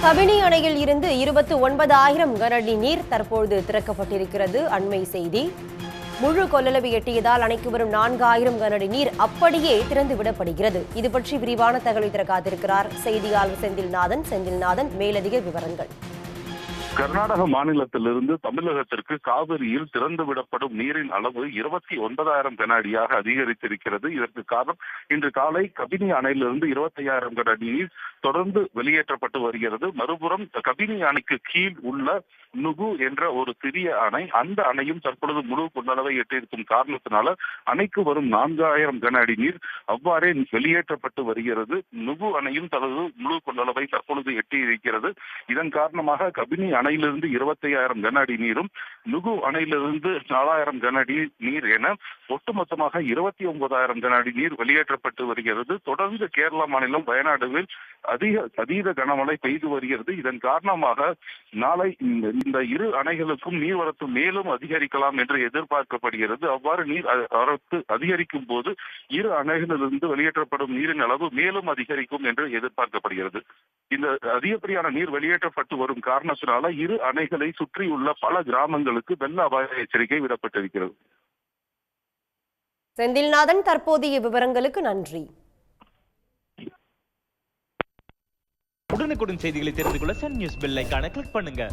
கபினி அணையில் இருந்து 29,000 கனஅடி நீர் தற்போது திறக்கப்பட்டிருக்கிறது. அண்மை செய்தி. முழு கொள்ளளவு எட்டியதால் அணைக்கு வரும் 4,000 கனஅடி நீர் அப்படியே திறந்து விடப்படுகிறது. இது பற்றி விரிவான தகவலை தர காத்திருக்கிறார் செய்தியாளர் செந்தில்நாதன். மேலதிக விவரங்கள். கர்நாடக மாநிலத்திலிருந்து தமிழகத்திற்கு காவிரியில் திறந்து விடப்படும் நீரின் அளவு 29,000 கன அடியாக அதிகரித்திருக்கிறது. இதற்கு காரணம் இன்று காலை கபினி அணையிலிருந்து 25,000 கன அடி நீர் தொடர்ந்து வெளியேற்றப்பட்டு வருகிறது. மறுபுறம் கபினி அணைக்கு கீழ் உள்ள நுகு என்ற ஒரு சிறிய அணை, அந்த அணையும் தற்பொழுது முழு கொள்ளளவை எட்டியிருக்கும் காரணத்தினால அணைக்கு வரும் 4,000 கன அடி நீர் அவ்வாறே வெளியேற்றப்பட்டு வருகிறது. நுகு அணையும் தனது முழு கொள்ளளவை தற்பொழுது எட்டியிருக்கிறது. இதன் காரணமாக கபினி அணையிலிருந்து 25,000 கன அடி நீரும் நுகு அணையிலிருந்து 4,000 கன அடி நீர் என ஒட்டுமொத்தமாக 29,000 கன அடி நீர் வெளியேற்றப்பட்டு வருகிறது. தொடர்ந்து கேரள மாநிலம் வயநாடுவில் அதீத கனமழை பெய்து வருகிறது. இதன் காரணமாக நாளை இந்த இரு அணைகளுக்கும் நீர்வரத்து மேலும் அதிகரிக்கலாம் என்று எதிர்பார்க்கப்படுகிறது. அவ்வாறு நீர் வரத்து அதிகரிக்கும் போது இரு அணைகளிலிருந்து வெளியேற்றப்படும் நீரின் அளவு மேலும் அதிகரிக்கும் என்று எதிர்பார்க்கப்படுகிறது. இந்த அதிகப்படியான நீர் வெளியேற்றப்பட்டு வரும் காரணத்தினால இரு அணைகளை சுற்றியுள்ள பல கிராமங்களுக்கு வெள்ள அபாய எச்சரிக்கை விடப்பட்டிருக்கிறது. செந்தில்நாதன், தற்போதைய விவரங்களுக்கு நன்றி. உடனுக்குடன் செய்திகளை தெரிந்து கொள்ள சன் நியூஸ் பெல் ஐகானை கிளிக் பண்ணுங்க.